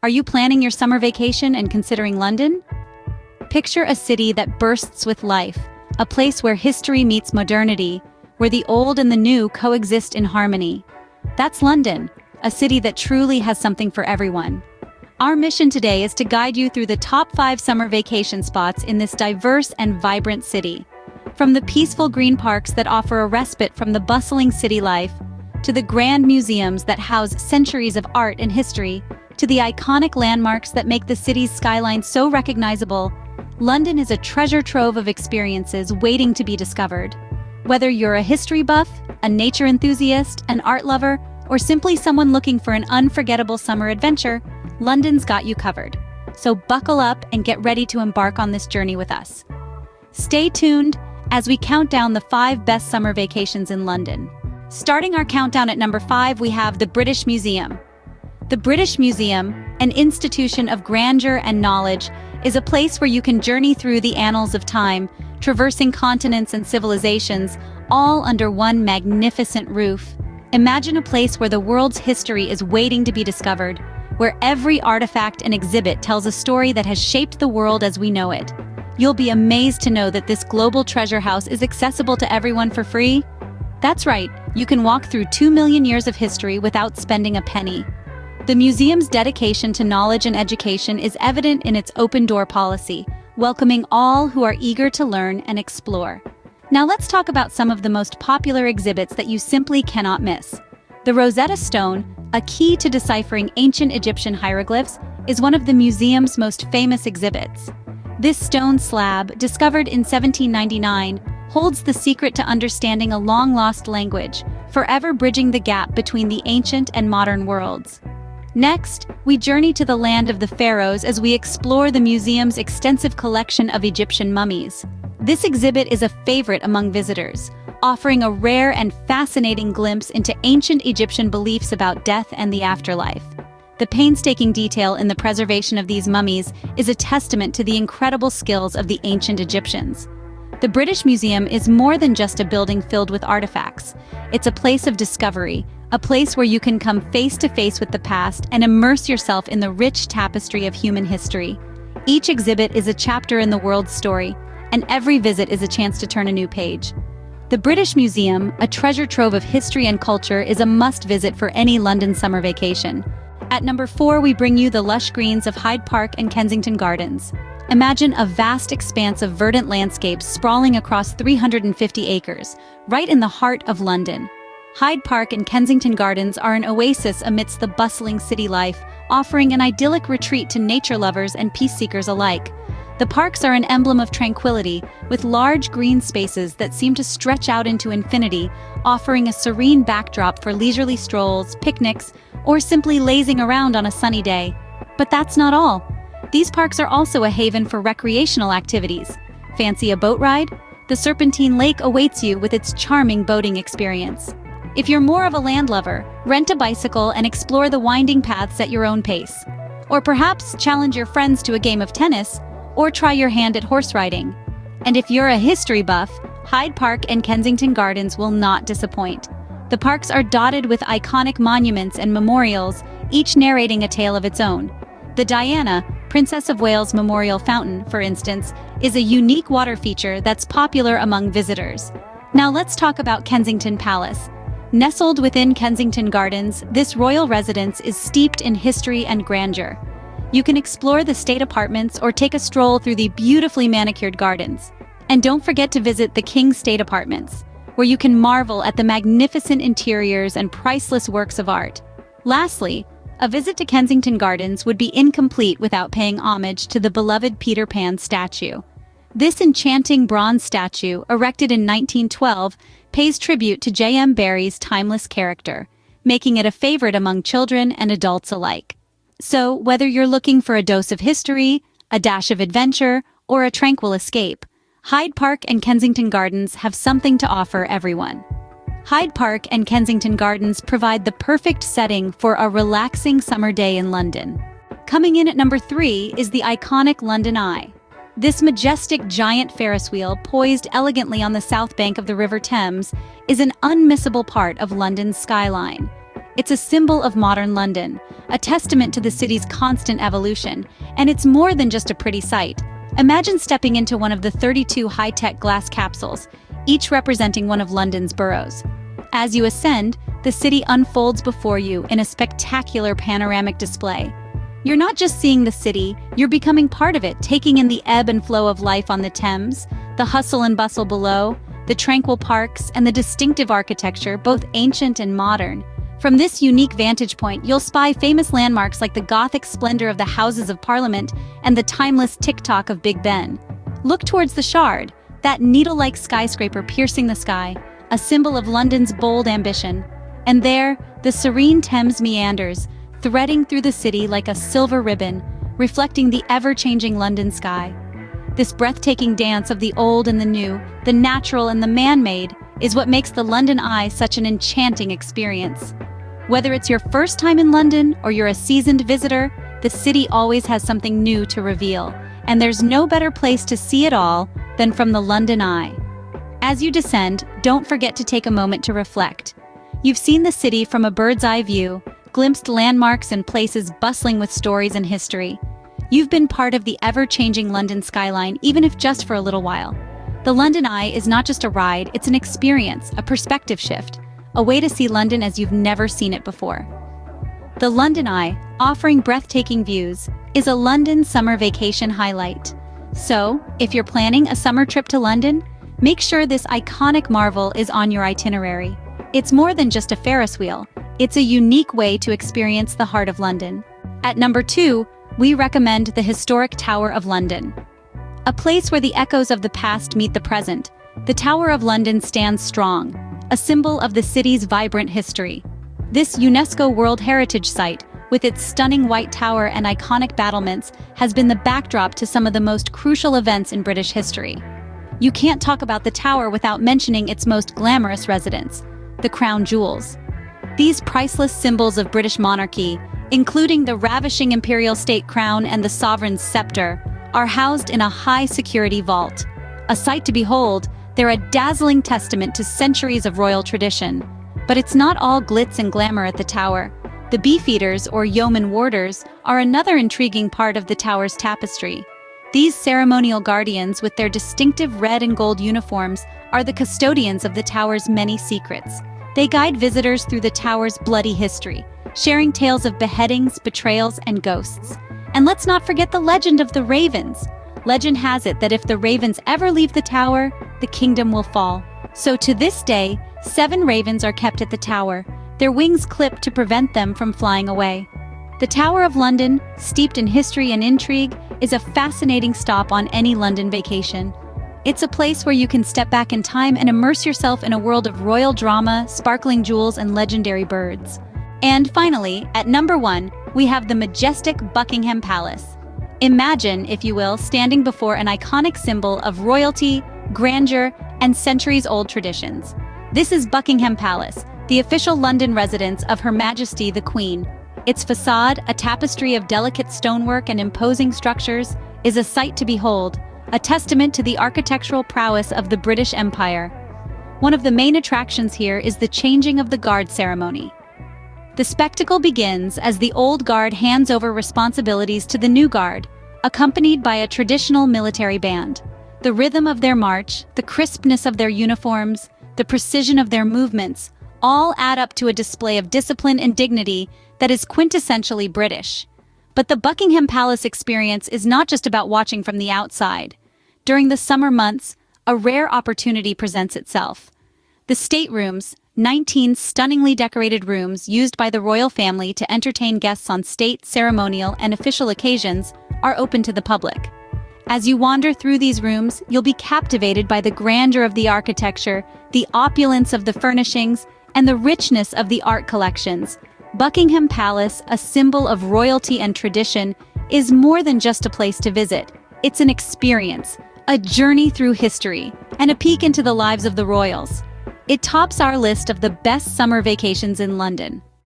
Are you planning your summer vacation and considering London? Picture a city that bursts with life, a place where history meets modernity, where the old and the new coexist in harmony. That's London, a city that truly has something for everyone. Our mission today is to guide you through the top 5 summer vacation spots in this diverse and vibrant city. From the peaceful green parks that offer a respite from the bustling city life, to the grand museums that house centuries of art and history, to the iconic landmarks that make the city's skyline so recognizable, London is a treasure trove of experiences waiting to be discovered. Whether you're a history buff, a nature enthusiast, an art lover, or simply someone looking for an unforgettable summer adventure, London's got you covered. So buckle up and get ready to embark on this journey with us. Stay tuned as we count down the 5 best summer vacations in London. Starting our countdown at number 5, we have the British Museum. The British Museum, an institution of grandeur and knowledge, is a place where you can journey through the annals of time, traversing continents and civilizations, all under one magnificent roof. Imagine a place where the world's history is waiting to be discovered, where every artifact and exhibit tells a story that has shaped the world as we know it. You'll be amazed to know that this global treasure house is accessible to everyone for free. That's right, you can walk through 2 million years of history without spending a penny. The museum's dedication to knowledge and education is evident in its open-door policy, welcoming all who are eager to learn and explore. Now let's talk about some of the most popular exhibits that you simply cannot miss. The Rosetta Stone, a key to deciphering ancient Egyptian hieroglyphs, is one of the museum's most famous exhibits. This stone slab, discovered in 1799, holds the secret to understanding a long-lost language, forever bridging the gap between the ancient and modern worlds. Next, we journey to the land of the pharaohs as we explore the museum's extensive collection of Egyptian mummies. This exhibit is a favorite among visitors, offering a rare and fascinating glimpse into ancient Egyptian beliefs about death and the afterlife. The painstaking detail in the preservation of these mummies is a testament to the incredible skills of the ancient Egyptians. The British Museum is more than just a building filled with artifacts. It's a place of discovery, a place where you can come face to face with the past and immerse yourself in the rich tapestry of human history. Each exhibit is a chapter in the world's story, and every visit is a chance to turn a new page. The British Museum, a treasure trove of history and culture, is a must-visit for any London summer vacation. At number 4, we bring you the lush greens of Hyde Park and Kensington Gardens. Imagine a vast expanse of verdant landscapes sprawling across 350 acres, right in the heart of London. Hyde Park and Kensington Gardens are an oasis amidst the bustling city life, offering an idyllic retreat to nature lovers and peace seekers alike. The parks are an emblem of tranquility, with large green spaces that seem to stretch out into infinity, offering a serene backdrop for leisurely strolls, picnics, or simply lazing around on a sunny day. But that's not all. These parks are also a haven for recreational activities. Fancy a boat ride? The Serpentine Lake awaits you with its charming boating experience. If you're more of a land lover, rent a bicycle and explore the winding paths at your own pace. Or perhaps challenge your friends to a game of tennis, or try your hand at horse riding. And if you're a history buff, Hyde Park and Kensington Gardens will not disappoint. The parks are dotted with iconic monuments and memorials, each narrating a tale of its own. The Diana, Princess of Wales Memorial Fountain, for instance, is a unique water feature that's popular among visitors. Now let's talk about Kensington Palace. Nestled within Kensington Gardens, this royal residence is steeped in history and grandeur. You can explore the state apartments or take a stroll through the beautifully manicured gardens. And don't forget to visit the King's State Apartments, where you can marvel at the magnificent interiors and priceless works of art. Lastly, a visit to Kensington Gardens would be incomplete without paying homage to the beloved Peter Pan statue. This enchanting bronze statue, erected in 1912, pays tribute to J.M. Barrie's timeless character, making it a favorite among children and adults alike. So, whether you're looking for a dose of history, a dash of adventure, or a tranquil escape, Hyde Park and Kensington Gardens have something to offer everyone. Hyde Park and Kensington Gardens provide the perfect setting for a relaxing summer day in London. Coming in at number 3 is the iconic London Eye. This majestic giant Ferris wheel, poised elegantly on the south bank of the River Thames, is an unmissable part of London's skyline. It's a symbol of modern London, a testament to the city's constant evolution, and it's more than just a pretty sight. Imagine stepping into one of the 32 high-tech glass capsules, each representing one of London's boroughs. As you ascend, the city unfolds before you in a spectacular panoramic display. You're not just seeing the city, you're becoming part of it, taking in the ebb and flow of life on the Thames, the hustle and bustle below, the tranquil parks, and the distinctive architecture, both ancient and modern. From this unique vantage point, you'll spy famous landmarks like the Gothic splendor of the Houses of Parliament and the timeless tick-tock of Big Ben. Look towards the Shard, that needle-like skyscraper piercing the sky, a symbol of London's bold ambition. And there, the serene Thames meanders, threading through the city like a silver ribbon, reflecting the ever-changing London sky. This breathtaking dance of the old and the new, the natural and the man-made, is what makes the London Eye such an enchanting experience. Whether it's your first time in London or you're a seasoned visitor, the city always has something new to reveal, and there's no better place to see it all than from the London Eye. As you descend, don't forget to take a moment to reflect. You've seen the city from a bird's-eye view, glimpsed landmarks and places bustling with stories and history. You've been part of the ever-changing London skyline, even if just for a little while. The London Eye is not just a ride, it's an experience, a perspective shift, a way to see London as you've never seen it before. The London Eye, offering breathtaking views, is a London summer vacation highlight. So, if you're planning a summer trip to London, make sure this iconic marvel is on your itinerary. It's more than just a Ferris wheel, it's a unique way to experience the heart of London. At number 2, we recommend the historic Tower of London. A place where the echoes of the past meet the present, the Tower of London stands strong, a symbol of the city's vibrant history. This UNESCO World Heritage Site, with its stunning white tower and iconic battlements, has been the backdrop to some of the most crucial events in British history. You can't talk about the tower without mentioning its most glamorous residents, the crown jewels. These priceless symbols of British monarchy, including the ravishing imperial state crown and the sovereign's scepter, are housed in a high-security vault. A sight to behold, they're a dazzling testament to centuries of royal tradition. But it's not all glitz and glamour at the tower. The beefeaters, or yeoman warders, are another intriguing part of the tower's tapestry. These ceremonial guardians, with their distinctive red and gold uniforms, are the custodians of the tower's many secrets. They guide visitors through the tower's bloody history, sharing tales of beheadings, betrayals, and ghosts. And let's not forget the legend of the ravens. Legend has it that if the ravens ever leave the tower, the kingdom will fall. So to this day, 7 ravens are kept at the tower, their wings clipped to prevent them from flying away. The Tower of London, steeped in history and intrigue, is a fascinating stop on any London vacation. It's a place where you can step back in time and immerse yourself in a world of royal drama, sparkling jewels, and legendary birds. And finally, at number 1, we have the majestic Buckingham Palace. Imagine, if you will, standing before an iconic symbol of royalty, grandeur, and centuries-old traditions. This is Buckingham Palace, the official London residence of Her Majesty the Queen. Its facade, a tapestry of delicate stonework and imposing structures, is a sight to behold, a testament to the architectural prowess of the British Empire. One of the main attractions here is the changing of the guard ceremony. The spectacle begins as the old guard hands over responsibilities to the new guard, accompanied by a traditional military band. The rhythm of their march, the crispness of their uniforms, the precision of their movements, all add up to a display of discipline and dignity that is quintessentially British. But the Buckingham Palace experience is not just about watching from the outside. During the summer months, a rare opportunity presents itself. The staterooms, 19 stunningly decorated rooms used by the royal family to entertain guests on state, ceremonial, and official occasions, are open to the public. As you wander through these rooms, you'll be captivated by the grandeur of the architecture, the opulence of the furnishings, and the richness of the art collections. Buckingham Palace, a symbol of royalty and tradition, is more than just a place to visit. It's an experience, a journey through history, and a peek into the lives of the royals. It tops our list of the best summer vacations in London.